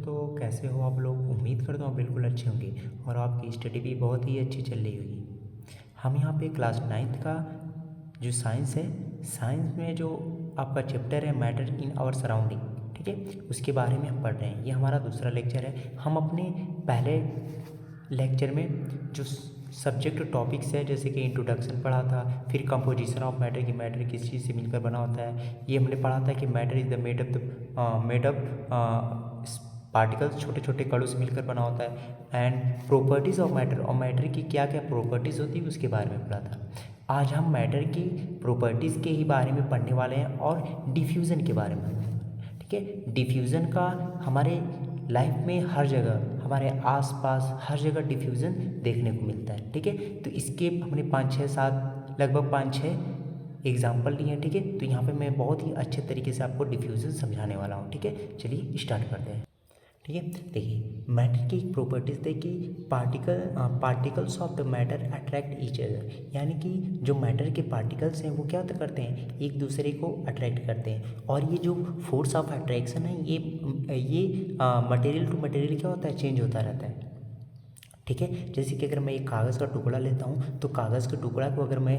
दोस्तों, कैसे हो आप लोग। उम्मीद करता हूँ बिल्कुल अच्छे होंगे और आपकी स्टडी भी बहुत ही अच्छी चल रही होगी। हम यहाँ पे क्लास 9th का जो साइंस है, साइंस में जो आपका चैप्टर है मैटर इन आवर सराउंडिंग, ठीक है, उसके बारे में हम पढ़ रहे हैं। ये हमारा दूसरा लेक्चर है। हम अपने पहले लेक्चर में जो सब्जेक्ट टॉपिक्स है, जैसे कि इंट्रोडक्शन पढ़ा था, फिर कंपोजिशन ऑफ मैटर की मैटर किस चीज़ से मिलकर बना होता है, ये हमने पढ़ा था कि matter is the made up particles, छोटे छोटे कणों से मिलकर बना होता है। एंड प्रॉपर्टीज़ ऑफ मैटर, और मैटर की क्या क्या प्रॉपर्टीज़ होती है उसके बारे में पढ़ा था। आज हम मैटर की प्रॉपर्टीज़ के ही बारे में पढ़ने वाले हैं और डिफ्यूज़न के बारे में पढ़ने वाले हैं, ठीक है। डिफ्यूज़न का हमारे लाइफ में हर जगह, हमारे आसपास हर जगह डिफ्यूज़न देखने को मिलता है, ठीक है। तो इसके हमने 5-6-7 लगभग 5-6 एग्जाम्पल लिए हैं, ठीक है। तो यहाँ पे मैं बहुत ही अच्छे तरीके से आपको डिफ्यूज़न समझाने वाला हूँ, ठीक है। चलिए स्टार्ट करते हैं, ठीक है। देखिए मैटर की एक प्रॉपर्टीज़ देखिए, particles of the matter attract each other, यानी कि जो मैटर के पार्टिकल्स हैं वो क्या करते हैं, एक दूसरे को अट्रैक्ट करते हैं। और ये जो फोर्स ऑफ अट्रैक्शन है, ये मटेरियल टू मटेरियल क्या होता है, चेंज होता रहता है, ठीक है। जैसे कि अगर मैं एक कागज़ का टुकड़ा लेता हूँ, तो कागज़ के टुकड़ा को अगर मैं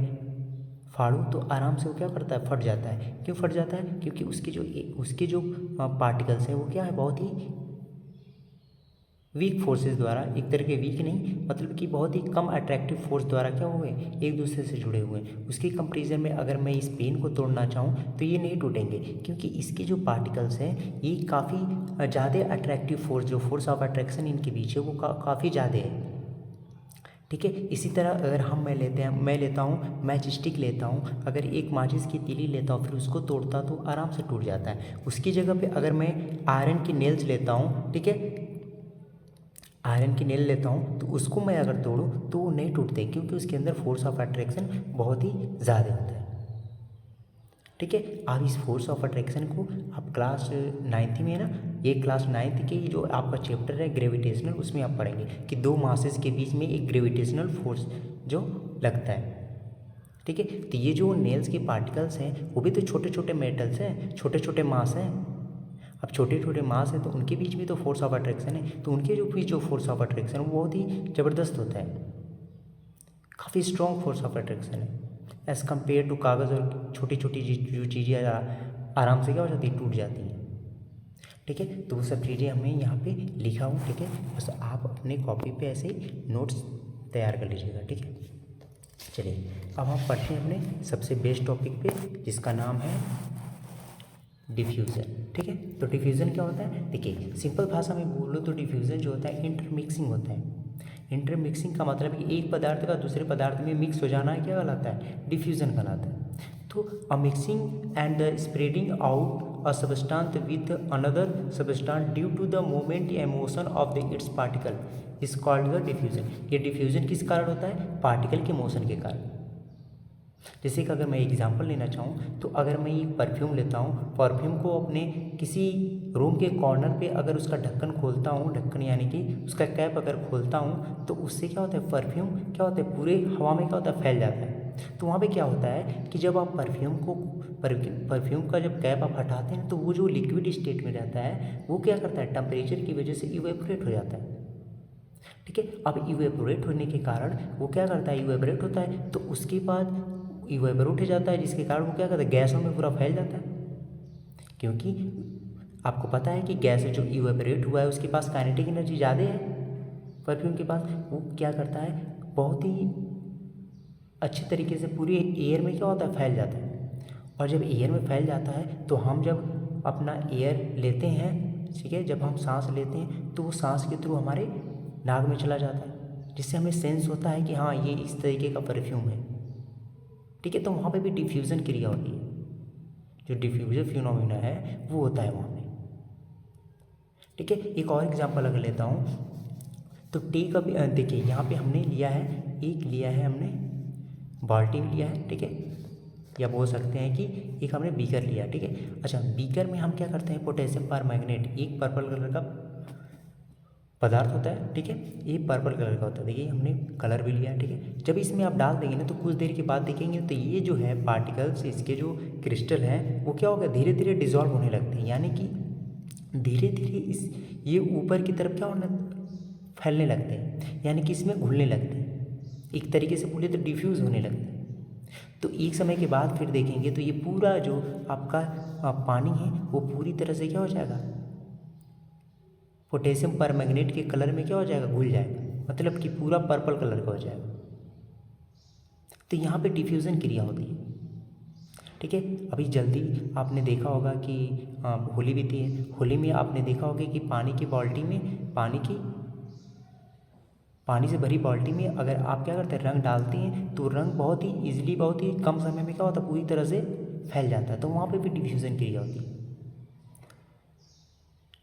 फाड़ूँ तो आराम से वो क्या करता है, फट जाता है। क्यों फट जाता है, क्योंकि उसके जो पार्टिकल्स हैं वो क्या है, बहुत ही वीक फोर्सेस द्वारा, एक तरह के वीक नहीं, मतलब कि बहुत ही कम अट्रैक्टिव फोर्स द्वारा क्या हुए, एक दूसरे से जुड़े हुए हैं। उसके कंपेरिजन में अगर मैं इस पेन को तोड़ना चाहूँ तो ये नहीं टूटेंगे, क्योंकि इसके जो पार्टिकल्स हैं ये काफ़ी ज़्यादा अट्रैक्टिव फोर्स, जो फोर्स ऑफ अट्रैक्शन इनके बीच है वो काफ़ी ज़्यादा है, ठीक है। इसी तरह अगर मैं लेता हूँ मैच स्टिक लेता हूँ, अगर एक माचिस की तीली लेता हूँ फिर उसको तोड़ता तो आराम से टूट जाता है। उसकी जगह पे अगर मैं आयरन की नेल्स लेता हूँ, ठीक है, आयरन की नेल लेता हूँ तो उसको मैं अगर तोड़ूँ तो वो नहीं टूटते, क्योंकि उसके अंदर फोर्स ऑफ अट्रैक्शन बहुत ही ज़्यादा होता है, ठीक है। अब इस फोर्स ऑफ अट्रैक्शन को आप क्लास 9th में ना, ये क्लास 9th के जो आपका चैप्टर है ग्रेविटेशनल, उसमें आप पढ़ेंगे कि दो मासेस के बीच में एक ग्रेविटेशनल फोर्स जो लगता है, ठीक है। तो ये जो नेल्स के पार्टिकल्स हैं वो भी तो छोटे छोटे मेटल्स हैं, छोटे छोटे मास हैं। अब छोटे छोटे मास है तो उनके बीच में तो फोर्स ऑफ अट्रैक्शन है, तो उनके जो बीच जो फोर्स ऑफ अट्रैक्शन है वो बहुत ही ज़बरदस्त होता है, काफ़ी स्ट्रॉन्ग फोर्स ऑफ अट्रैक्शन है एज़ कम्पेयर टू कागज़। और छोटी छोटी जो चीज़ें आराम से क्या हो जाती है, टूट जाती हैं, ठीक है। तो वो सब चीज़ें हमें यहाँ पे लिखा हूँ, ठीक है। बस आप अपने कॉपी पे ऐसे ही नोट्स तैयार कर लीजिएगा, ठीक है। चलिए अब हम पढ़ते हैं अपने सबसे बेस्ट टॉपिक पे, जिसका नाम है डिफ्यूज़न, ठीक है। तो डिफ्यूज़न क्या होता है, देखिए सिंपल भाषा में बोलो तो डिफ्यूज़न जो होता है इंटरमिक्सिंग होता है। इंटरमिक्सिंग का मतलब कि एक पदार्थ का दूसरे पदार्थ में मिक्स हो जाना क्या कहलाता है, डिफ्यूज़न कहलाता है। तो a mixing and the spreading out a substance with another substance due to the moment या motion of the its particle is called the diffusion. ये डिफ्यूज़न किस कारण होता है, पार्टिकल के मोशन के कारण। जैसे कि अगर मैं एग्जांपल लेना चाहूँ तो अगर मैं एक परफ्यूम लेता हूँ, परफ्यूम को अपने किसी रूम के कॉर्नर पे अगर उसका ढक्कन खोलता हूँ, ढक्कन यानी कि उसका कैप अगर खोलता हूँ, तो उससे क्या होता है, परफ्यूम क्या होता है, पूरे हवा में क्या होता है, फैल जाता है। तो वहाँ पे क्या होता है कि जब आप परफ्यूम का जब कैप आप हटाते हैं तो वो जो लिक्विड स्टेट में रहता है वो क्या करता है, टेम्परेचर की वजह से इवेपोरेट हो जाता है, ठीक है। अब इवेपोरेट होने के कारण वो क्या करता है, इवेपोरेट होता है, तो उसके बाद इवेपोरेट हो जाता है, जिसके कारण वो क्या करता है, गैसों में पूरा फैल जाता है। क्योंकि आपको पता है कि गैस जो इवेपोरेट हुआ है उसके पास काइनेटिक एनर्जी ज़्यादा है, परफ्यूम के पास। वो क्या करता है, बहुत ही अच्छे तरीके से पूरे एयर में क्या होता है, फैल जाता है। और जब एयर में फैल जाता है तो हम जब अपना एयर लेते हैं, ठीक है, जब हम सांस लेते हैं तो वो सांस के थ्रू हमारे नाक में चला जाता है, जिससे हमें सेंस होता है कि हाँ ये इस तरीके का परफ्यूम है, ठीक है। तो वहाँ पे भी डिफ्यूज़न क्रिया होती है, जो डिफ्यूजन फिनोमिना है वो होता है वहाँ पे, ठीक है। एक और एग्जांपल अगर लेता हूँ तो टेक अप, देखिए यहाँ पे हमने लिया है हमने बाल्टी लिया है, ठीक है, या बोल सकते हैं कि एक हमने बीकर लिया, ठीक है। अच्छा, बीकर में हम क्या करते हैं, पोटेशियम परमैंगनेट, एक पर्पल कलर का पदार्थ होता है, ठीक है, ये पर्पल कलर का होता है। देखिए हमने कलर भी लिया है, ठीक है। जब इसमें आप डाल देंगे ना तो कुछ देर के बाद देखेंगे तो ये जो है पार्टिकल्स, इसके जो क्रिस्टल हैं वो क्या होगा, धीरे धीरे डिजॉल्व होने लगते हैं, यानी कि धीरे धीरे ये ऊपर की तरफ क्या होना, फैलने लगते हैं, यानी कि इसमें घुलने लगते हैं, एक तरीके से बोले तो डिफ्यूज़ होने लगते हैं। तो एक समय के बाद फिर देखेंगे तो ये पूरा जो आपका पानी है वो पूरी तरह से क्या हो जाएगा, पोटेशियम परमैंगनेट के कलर में क्या हो जाएगा, घुल जाएगा, मतलब कि पूरा पर्पल कलर का हो जाएगा। तो यहाँ पे डिफ्यूज़न क्रिया होती है। ठीक है, अभी जल्दी आपने देखा होगा कि होली बीती है, होली में आपने देखा होगा कि पानी की बाल्टी में पानी से भरी बाल्टी में अगर आप क्या करते हैं, रंग डालते हैं तो रंग बहुत ही ईजिली, बहुत ही कम समय में क्या होता है, पूरी तरह से फैल जाता है। तो वहाँ पे भी डिफ्यूज़न क्रिया होती है।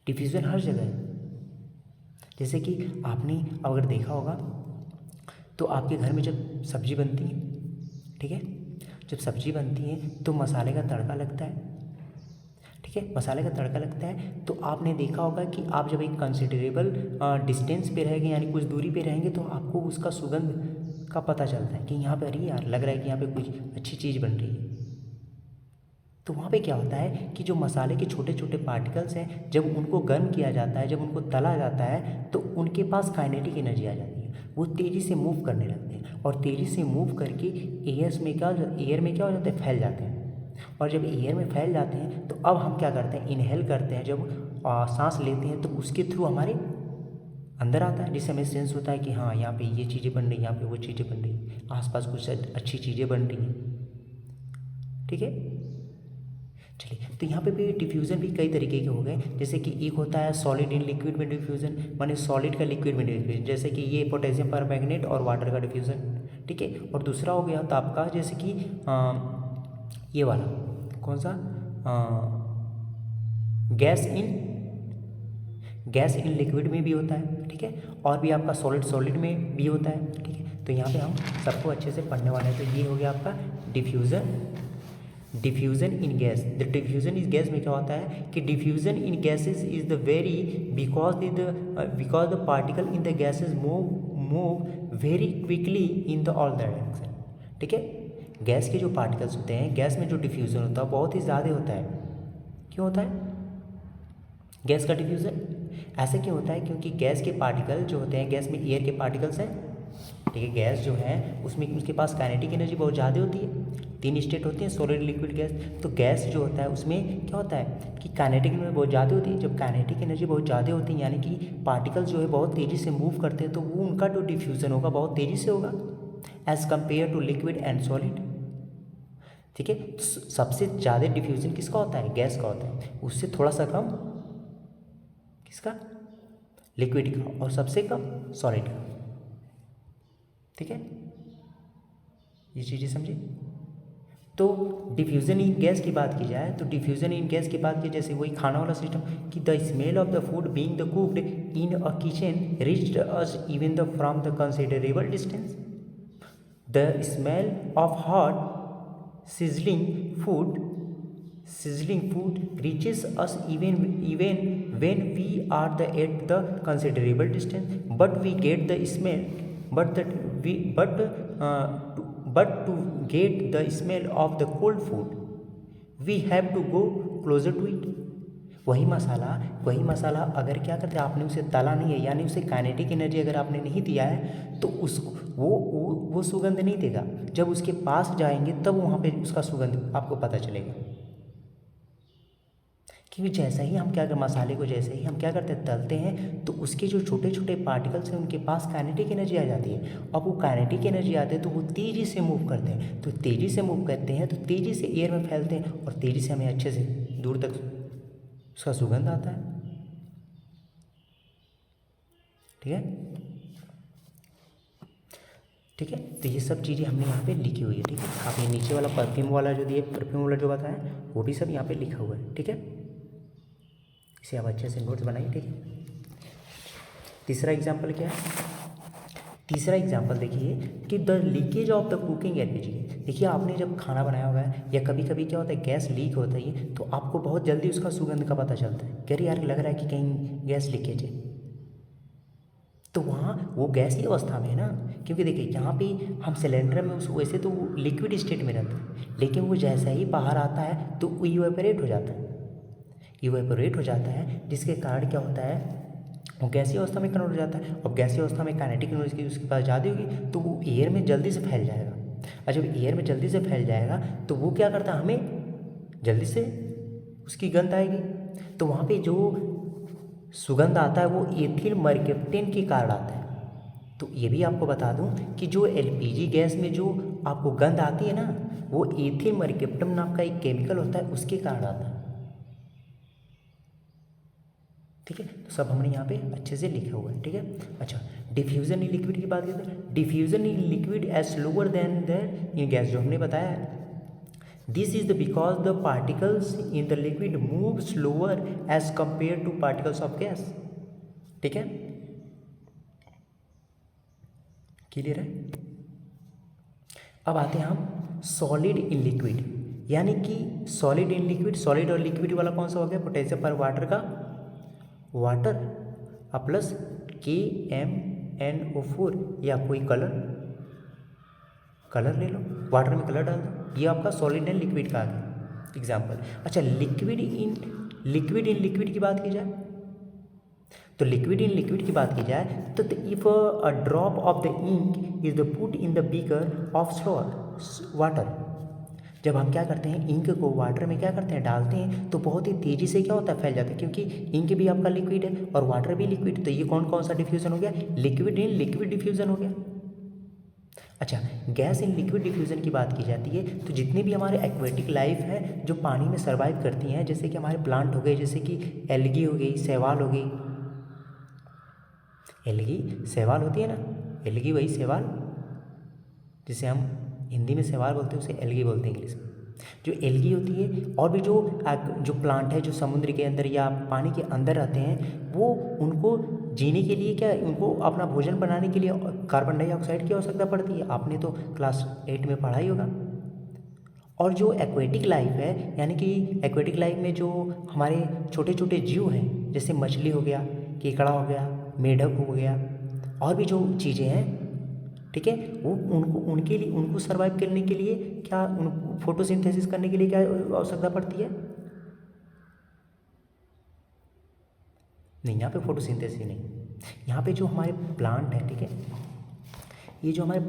डिफ्यूज़न हर जगह है। जैसे कि आपने अगर देखा होगा तो आपके घर में जब सब्ज़ी बनती है, ठीक है, जब सब्ज़ी बनती है तो मसाले का तड़का लगता है। ठीक है, मसाले का तड़का लगता है तो आपने देखा होगा कि आप जब एक कंसिडरेबल डिस्टेंस पे रहेंगे, यानी कुछ दूरी पे रहेंगे, तो आपको उसका सुगंध का पता चलता है कि यहाँ पे अरे यार लग रहा है कि यहाँ पे कुछ अच्छी चीज़ बन रही है। तो वहाँ पे क्या होता है कि जो मसाले के छोटे छोटे पार्टिकल्स हैं, जब उनको गर्म किया जाता है, जब उनको तला जाता है, तो उनके पास काइनेटिक एनर्जी आ जाती है, वो तेज़ी से मूव करने लगते हैं, और तेज़ी से मूव करके एयर में क्या हो जाता है, फैल जाते हैं। और जब एयर में फैल जाते हैं तो अब हम क्या करते हैं, इनहेल करते हैं, जब सांस लेते हैं तो उसके थ्रू हमारे अंदर आता है, जिससे हमें सेंस होता है कि हाँ यहाँ पे ये चीज़ें बन रही, यहाँ पे वो चीज़ें बन रही, आसपास कुछ अच्छी चीज़ें बन रही हैं। ठीक है, चलिए, तो यहाँ पे भी डिफ्यूज़न भी कई तरीके के हो गए। जैसे कि एक होता है सॉलिड इन लिक्विड में डिफ्यूज़न, माने सॉलिड का लिक्विड में डिफ्यूज़न, जैसे कि ये पोटेशियम परमैंगनेट और वाटर का डिफ्यूज़न। ठीक है, और दूसरा हो गया था आपका जैसे कि ये वाला कौन सा, गैस इन लिक्विड में भी होता है। ठीक है, और भी आपका सॉलिड में भी होता है। ठीक है, तो यहाँ पे हम सबको अच्छे से पढ़ने वाले हैं। तो ये हो गया आपका diffusion in gas. The diffusion is gas में क्या होता है कि diffusion in gases is the very because the particle in the gases move very quickly in the all direction. ठीक है, गैस के जो पार्टिकल्स होते हैं, गैस में जो डिफ्यूज़न होता है बहुत ही ज़्यादा होता है। क्यों होता है गैस का डिफ्यूज़न? ऐसे क्यों होता है? क्योंकि गैस के पार्टिकल जो होते हैं, गैस में एयर के पार्टिकल्स हैं। ठीक है, गैस जो है उसमें उसके पास काइनेटिक एनर्जी बहुत ज़्यादा होती है। 3 स्टेट होती हैं, सॉलिड, लिक्विड, गैस। तो गैस जो होता है उसमें क्या होता है कि काइनेटिक एनर्जी बहुत ज़्यादा होती है। जब काइनेटिक एनर्जी बहुत ज़्यादा होती है, यानी कि पार्टिकल्स जो है बहुत तेज़ी से मूव करते हैं, तो वो उनका जो डिफ्यूज़न होगा बहुत तेज़ी से होगा as compare to liquid and solid. ठीक है, सबसे ज़्यादा डिफ्यूज़न किसका होता है? गैस का होता है। उससे थोड़ा सा कम किसका? लिक्विड का, और सबसे कम सॉलिड का। ठीक है, ये चीज़ें समझिए। तो डिफ्यूज़न इन गैस की बात की जाए तो डिफ्यूज़न इन गैस की बात की, जैसे वही खाना वाला सिस्टम कि the smell of the food being the cooked in a kitchen reached us even the from the considerable distance. The smell of hot sizzling food reaches us even when we are at the considerable distance, but we get the smell but to get the smell of the cold food we have to go closer to it. वही मसाला अगर क्या करते हैं, आपने उसे तला नहीं है, यानी उसे काइनेटिक एनर्जी अगर आपने नहीं दिया है, तो उसको वो सुगंध नहीं देगा। जब उसके पास जाएंगे तब वहाँ पे उसका सुगंध आपको पता चलेगा। क्योंकि जैसे ही हम मसाले को जैसे ही हम क्या करते हैं, तलते हैं, तो उसके जो छोटे छोटे पार्टिकल्स हैं उनके पास काइनेटिक एनर्जी आ जाती है। अब वो काइनेटिक एनर्जी आते हैं तो वो तेज़ी से मूव करते हैं, तो तेज़ी से मूव करते हैं तो तेज़ी से एयर में फैलते हैं, और तेज़ी से हमें अच्छे से दूर तक उसका सुगंध आता है। ठीक है, ठीक है, तो ये सब चीज़ें हमने यहाँ पे लिखी हुई है। ठीक है, आप ये नीचे वाला परफ्यूम वाला जो बताया वो भी सब यहाँ पे लिखा हुआ है। ठीक है, इसे आप अच्छे से नोट्स बनाइए। ठीक है, तीसरा एग्जाम्पल क्या है? तीसरा एग्जाम्पल देखिए कि the leakage of the cooking LPG. देखिए, आपने जब खाना बनाया हुआ है या कभी कभी क्या होता है गैस लीक होता है, तो आपको बहुत जल्दी उसका सुगंध का पता चलता है कि अरे यार लग रहा है कि कहीं गैस लीकेज है। तो वहाँ वो गैस की अवस्था में है ना, क्योंकि देखिए यहाँ पे हम सिलेंडर में उस वैसे तो लिक्विड स्टेट में रहता है, लेकिन वो जैसा ही बाहर आता है तो वो इवेपोरेट हो जाता है। इवेपोरेट हो जाता है, जिसके कारण क्या होता है वो गैसीय अवस्था में कन्वर्ट हो जाता है। और गैसीय अवस्था में काइनेटिक एनर्जी उसके पास ज़्यादा होगी तो वो एयर में जल्दी से फैल जाएगा। और जब एयर में जल्दी से फैल जाएगा तो वो क्या करता है, हमें जल्दी से उसकी गंध आएगी। तो वहाँ पे जो सुगंध आता है वो एथिल मरकेप्टेन के कारण आता है। तो ये भी आपको बता दूं कि जो एलपीजी गैस में जो आपको गंध आती है ना, वो एथिल मरकेप्टम नाम का एक केमिकल होता है, उसके कारण आता है। ठीक है, तो सब हमने यहाँ पे अच्छे से लिखा हुआ है। ठीक है, अच्छा, डिफ्यूजन इन लिक्विड की बात करते हैं। Diffusion in liquid as slower than that in gas, जो हमने बताया है। This is the because the particles in the liquid move slower as compare to particles of gas. ठीक है, क्लियर है। अब आते हैं हम सॉलिड इन लिक्विड, यानी कि सॉलिड इन लिक्विड, सॉलिड और लिक्विड वाला कौन सा हो गया, पोटेंशियल पर वाटर का वाटर प्लस KMnO4 या कोई कलर ले लो, वाटर में कलर डाल दो, ये आपका सॉलिड एंड लिक्विड का आ गया एग्जाम्पल। अच्छा, लिक्विड इन लिक्विड की बात की जाए तो लिक्विड इन लिक्विड की बात की जाए तो if a drop of the ink is the put in the beaker of slower water, जब हम क्या करते हैं इंक को वाटर में क्या करते हैं डालते हैं तो बहुत ही तेज़ी से क्या होता है फैल जाता है, क्योंकि इंक भी आपका लिक्विड है और वाटर भी लिक्विड, तो ये कौन सा डिफ्यूजन हो गया, लिक्विड इन लिक्विड डिफ्यूजन हो गया। अच्छा, गैस इन लिक्विड डिफ्यूजन की बात की जाती है तो जितनी भी हमारे एक्वेटिक लाइफ है जो पानी में सर्वाइव करती हैं, जैसे कि हमारे प्लांट हो गए, जैसे कि एल्गी हो गई, शैवाल हो गई, एल्गी शैवाल होती है ना, एल्गी वही शैवाल जिसे हम हिंदी में शैवाल बोलते हैं उसे एल्गी बोलते हैं इंग्लिश में। जो एल्गी होती है और भी जो प्लांट है जो समुद्र के अंदर या पानी के अंदर रहते हैं, वो उनको जीने के लिए क्या, उनको अपना भोजन बनाने के लिए कार्बन डाइऑक्साइड की आवश्यकता पड़ती है। आपने तो क्लास 8 में पढ़ा ही होगा। और जो एक्वेटिक लाइफ है, यानी कि एक्वेटिक लाइफ में जो हमारे छोटे छोटे जीव हैं, जैसे मछली हो गया, केकड़ा हो गया, मेढक हो गया, और भी जो चीज़ें हैं, ठीक है, वो उनके लिए, उनको सर्वाइव करने के लिए क्या, उन फोटोसिंथेसिस करने के लिए क्या आवश्यकता पड़ती है, नहीं यहाँ पे फोटोसिंथेसिस नहीं, यहाँ पे जो हमारे प्लांट है, ठीक है, ये जो हमारे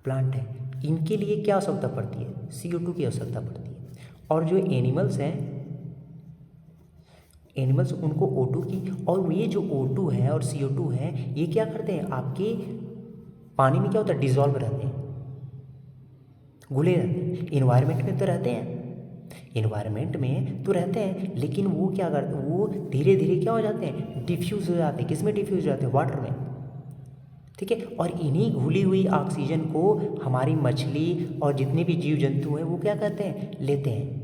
प्लांट है इनके लिए क्या आवश्यकता पड़ती है, CO2 की आवश्यकता पड़ती है। और जो एनिमल्स हैं, एनिमल्स उनको O2 की, और ये जो O2 है और CO2 है ये क्या करते हैं, आपके पानी में क्या होता है, डिजॉल्व रहते हैं, घुले रहते हैं। इन्वायरमेंट में तो रहते हैं, लेकिन वो क्या करते हैं, वो धीरे धीरे क्या हो जाते हैं, डिफ्यूज़ हो जाते हैं। किस में डिफ्यूज़ हो जाते हैं, वाटर में। ठीक है, और इन्हीं घुली हुई ऑक्सीजन को हमारी मछली और जितने भी जीव जंतु हैं वो क्या करते हैं, लेते हैं।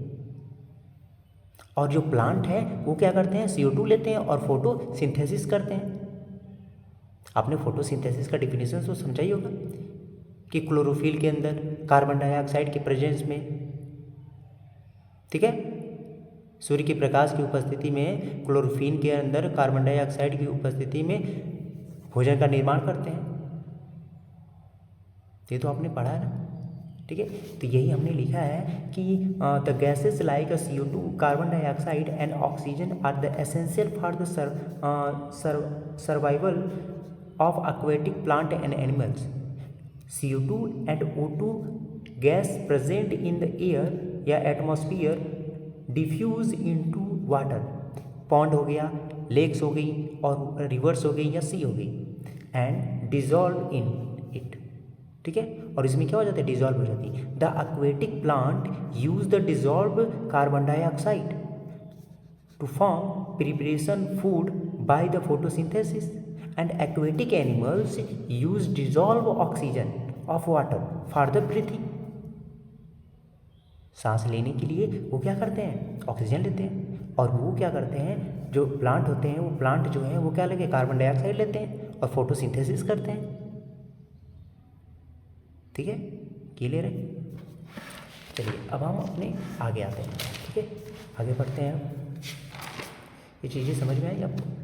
और जो प्लांट है वो क्या करते हैं, CO2 लेते हैं और फोटोसिंथेसिस करते हैं। आपने फोटोसिंथेसिस का डिफिनेशन तो समझा ही होगा कि क्लोरोफिल के अंदर कार्बन डाइऑक्साइड के प्रेजेंस में, ठीक है, सूर्य के प्रकाश की उपस्थिति में क्लोरोफिल के अंदर कार्बन डाइऑक्साइड की उपस्थिति में भोजन का निर्माण करते हैं। ये तो आपने पढ़ा है ना, ठीक है। तो यही हमने लिखा है कि the gases like CO2, carbon dioxide and oxygen are the essential for the survival of aquatic plant and animals. CO2 and O2 gas present in the air या atmosphere diffuse into water. Pond हो गया, lakes हो गई और reverse हो गई या सी हो गई, एंड डिजॉल्व इन इट, ठीक है। और इसमें क्या हो जाता है, डिजॉल्व हो जाती है। The aquatic plant use the dissolve carbon dioxide to form preparation food by the photosynthesis, and aquatic animals use dissolved oxygen of water for the breathing. सांस लेने के लिए वो क्या करते हैं, ऑक्सीजन लेते हैं। और वो क्या करते हैं, जो प्लांट होते हैं, वो प्लांट जो है वो क्या लेके कार्बन डाइऑक्साइड लेते हैं और फोटोसिंथेसिस करते हैं, ठीक है, क्लियर है। चलिए अब हम अपने आगे आते हैं, ठीक है, आगे बढ़ते हैं। ये चीज़ें समझ में आई आपको,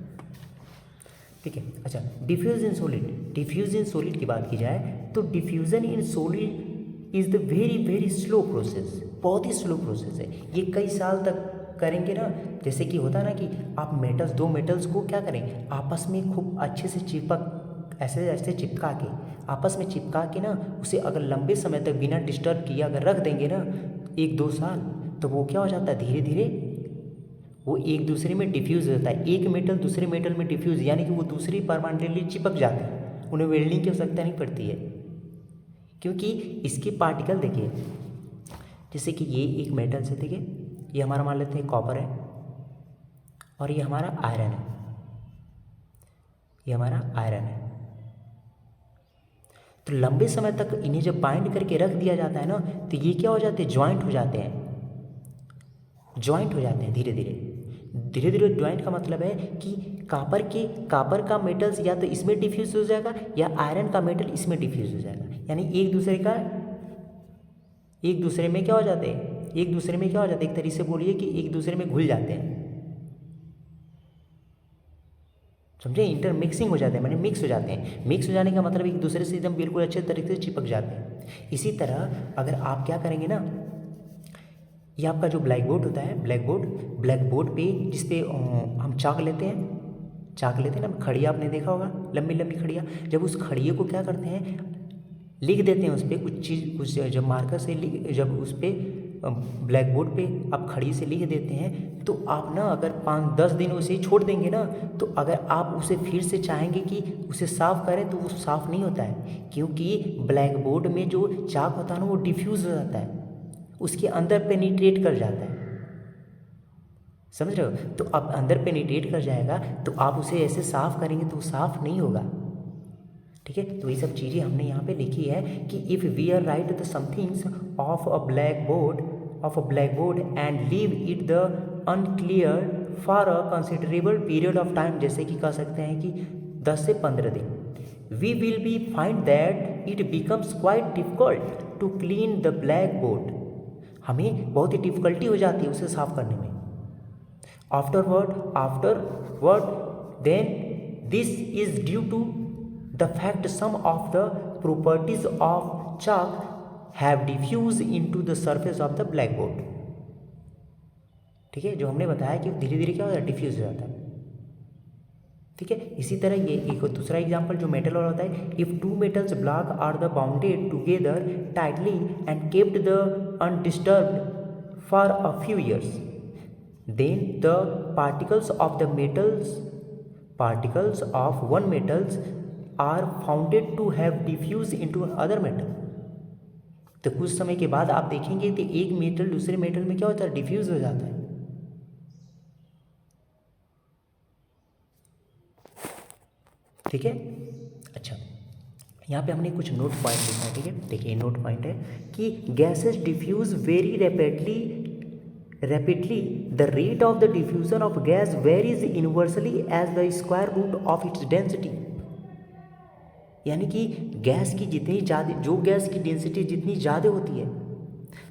ठीक है। अच्छा, डिफ्यूज इन सॉलिड की बात की जाए तो diffusion in solid is the very very slow process बहुत ही स्लो प्रोसेस है, ये कई साल तक करेंगे ना। जैसे कि होता है ना कि आप मेटल्स, दो मेटल्स को क्या करें, आपस में खूब अच्छे से ऐसे ऐसे चिपका के, आपस में चिपका के ना, उसे अगर लंबे समय तक बिना डिस्टर्ब किए अगर रख देंगे ना 1-2 साल, तो वो क्या हो जाता है, धीरे धीरे वो एक दूसरे में डिफ्यूज़ हो जाता है। एक मेटल दूसरे मेटल में डिफ्यूज़, यानी कि वो दूसरी परमानेंटली चिपक जाते हैं, उन्हें वेल्डिंग की आवश्यकता नहीं पड़ती है, क्योंकि इसके पार्टिकल देखिए, जैसे कि ये एक मेटल से, ठीक है, ये हमारा मान लेते हैं कॉपर है, और ये हमारा आयरन है, ये हमारा आयरन है। तो लंबे समय तक इन्हें जब बाइंड करके रख दिया जाता है ना, तो ये क्या हो जाते हैं, ज्वाइंट हो जाते हैं, ज्वाइंट हो जाते हैं धीरे धीरे। धीरे धीरे ज्वाइंट का मतलब है कि कापर का मेटल्स या तो इसमें डिफ्यूज हो जाएगा, या आयरन का मेटल इसमें डिफ्यूज हो जाएगा, यानी एक दूसरे में क्या हो जाते हैं, एक दूसरे में क्या हो जाते हैं, एक तरीके से बोलिए कि एक दूसरे में घुल जाते हैं, समझे, इंटरमिक्सिंग हो जाते हैं, माने मिक्स हो जाते हैं। मिक्स हो जाने का मतलब एक दूसरे से एकदम बिल्कुल अच्छे तरीके से चिपक जाते हैं। इसी तरह अगर आप क्या करेंगे ना, ये आपका जो ब्लैक बोर्ड होता है, ब्लैक बोर्ड पे जिसपे हम चाक लेते हैं ना, खड़िया आपने देखा होगा, लंबी लंबी खड़िया, जब उस खड़िए को क्या करते हैं, लिख देते हैं उस पर कुछ चीज़, कुछ जब मार्कर से जब उस पर ब्लैक बोर्ड पे आप खड़ी से लिख देते हैं, तो आप ना अगर 5-10 दिन उसे छोड़ देंगे ना, तो अगर आप उसे फिर से चाहेंगे कि उसे साफ़ करें तो वो साफ़ नहीं होता है, क्योंकि ब्लैक बोर्ड में जो चाक होता है ना वो डिफ्यूज़ हो जाता है, उसके अंदर पेनिट्रेट कर जाता है, समझ रहे हो। तो अब अंदर पेनिट्रेट कर जाएगा, तो आप उसे ऐसे साफ़ करेंगे तो साफ़ नहीं होगा, ठीक है। तो ये सब चीज़ें हमने यहाँ पे लिखी है कि if we are write the somethings of a black board and leave it the unclear for a considerable period of time, जैसे कि कह सकते हैं कि 10 से 15 दिन, we will be find that it becomes quite difficult to clean the black board, हमें बहुत ही डिफ़िकल्टी हो जाती है उसे साफ करने में। Afterward then this is due to the fact some of the properties of chalk have diffuse into the surface of the black board, ठीक है, जो हमने बताया कि धीरे धीरे क्या होता है, डिफ्यूज हो जाता है, ठीक है। इसी तरह ये एक दूसरा एग्जांपल जो मेटल वाला होता है, if two metals block are the bounded together tightly and kept the undisturbed for a few years, then the particles of one metals are found to have diffused into other metal। तो कुछ समय के बाद आप देखेंगे कि एक metal दूसरे मेटल में क्या होता है, डिफ्यूज हो जाता है, ठीक है। अच्छा, यहाँ पे हमने कुछ नोट पॉइंट लिखा है, ठीक है। देखिए नोट पॉइंट है कि gases diffuse very rapidly the rate of the diffusion of gas varies inversely as the square root of its density, यानी कि गैस की जितनी ज़्यादा, जो गैस की डेंसिटी जितनी ज़्यादा होती है,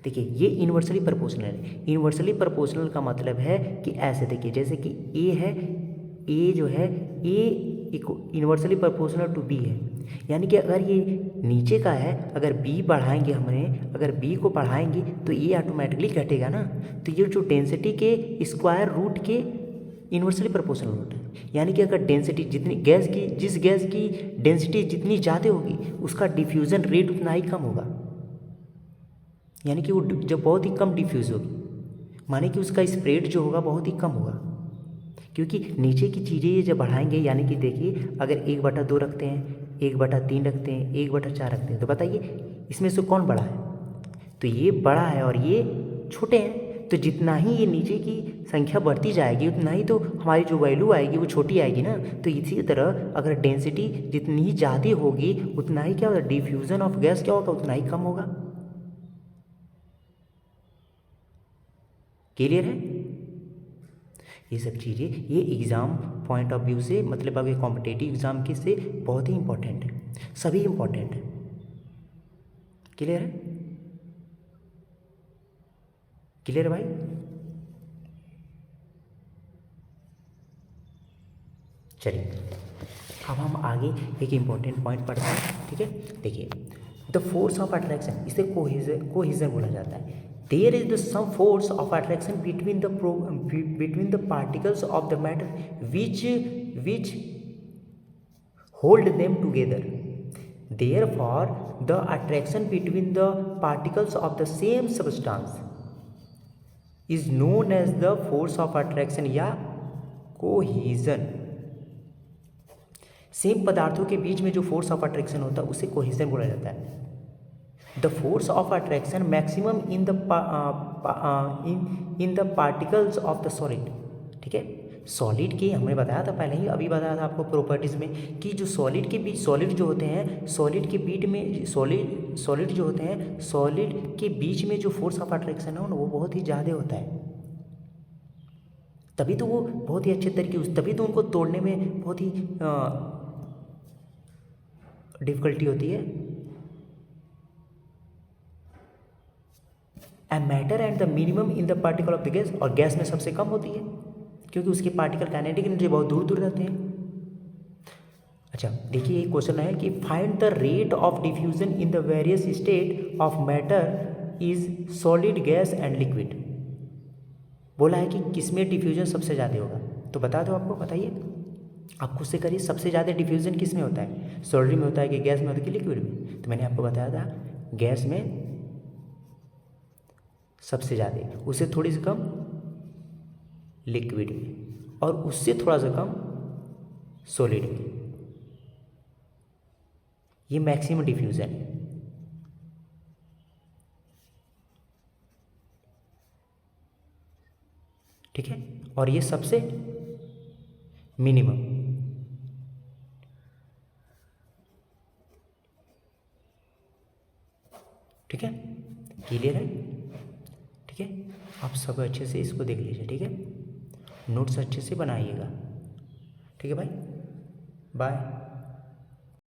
देखिए ये इन्वर्सली प्रोपोर्शनल है। इन्वर्सली प्रोपोर्शनल का मतलब है कि ऐसे देखिए, जैसे कि ए है, ए जो है ए इन्वर्सली प्रोपोर्शनल टू बी है, यानी कि अगर ये नीचे का है, अगर बी बढ़ाएंगे हमने, अगर बी को बढ़ाएंगे तो ये ऑटोमेटिकली घटेगा ना, तो ये जो डेंसिटी के स्क्वायर रूट के इन्वर्सली प्रोपोर्शनल होता है, यानी कि अगर डेंसिटी जितनी जिस गैस की डेंसिटी जितनी ज़्यादा होगी उसका डिफ्यूज़न रेट उतना ही कम होगा, यानी कि वो जब बहुत ही कम डिफ्यूज़ होगी, माने कि उसका स्प्रेड जो होगा बहुत ही कम होगा, क्योंकि नीचे की चीज़ें ये जब बढ़ाएंगे, यानी कि देखिए अगर 1/2 रखते हैं, 1/3 रखते हैं, 1/4 रखते हैं, तो बताइए इसमें से कौन बड़ा है, तो ये बड़ा है और ये छोटे हैं, तो जितना ही ये नीचे की संख्या बढ़ती जाएगी उतना ही तो हमारी जो वैल्यू आएगी वो छोटी आएगी ना। तो इसी तरह अगर डेंसिटी जितनी ही ज़्यादा होगी उतना ही क्या होगा, डिफ्यूज़न ऑफ गैस क्या होगा, उतना ही कम होगा। क्लियर है। ये सब चीज़ें ये एग्ज़ाम पॉइंट ऑफ व्यू से, मतलब अगर कॉम्पिटिटिव एग्ज़ाम के से बहुत ही इंपॉर्टेंट है, सभी इंपॉर्टेंट है। क्लियर है, क्लियर भाई। चलिए अब हम आगे एक इम्पॉर्टेंट पॉइंट पढ़ते हैं, ठीक है। देखिए द फोर्स ऑफ अट्रैक्शन, इसे कोहेजन बोला जाता है। there is the some force of attraction between the particles of the matter which hold them together. Therefore the attraction between the particles of the same substance is known as the force of attraction या cohesion. Same पदार्थों के बीच में जो force of attraction होता है उसे cohesion बोला जाता है. The force of attraction maximum in the particles of the solid. ठीक है, सॉलिड की हमने बताया था पहले ही, अभी बताया था आपको प्रॉपर्टीज़ में कि जो सॉलिड के बीच सॉलिड जो होते हैं, सॉलिड के बीच में सॉलिड जो होते हैं, सॉलिड के बीच में जो फोर्स ऑफ अट्रैक्शन है वो बहुत ही ज़्यादा होता है. तभी तो वो बहुत ही अच्छे तरीके, तभी तो उनको तोड़ने में बहुत ही डिफिकल्टी होती है. A matter and the minimum in the particle of the gas, और गैस में सबसे कम होती है क्योंकि उसके पार्टिकल काइनेटिक एनर्जी बहुत दूर दूर रहते हैं. अच्छा देखिए, एक क्वेश्चन है कि find the rate of diffusion in the various state of matter is solid, gas and liquid. बोला है कि किसमें डिफ्यूजन सबसे ज़्यादा होगा, तो बता दो आपको, बताइए आप खुद से करिए. सबसे ज़्यादा डिफ्यूजन किस में होता है, सॉलिड में होता है कि गैस में होता है कि लिक्विड में. तो मैंने आपको बताया था गैस में सबसे ज़्यादा, उससे थोड़ी सी कम लिक्विड में, और उससे थोड़ा सा कम सॉलिड में. ये मैक्सिमम डिफ्यूजन है. ठीक है, और ये सबसे मिनिमम. ठीक है, क्लियर है. ठीक है, आप सब अच्छे से इसको देख लीजिए. ठीक है, नोट्स अच्छे से बनाइएगा. ठीक है भाई, बाय.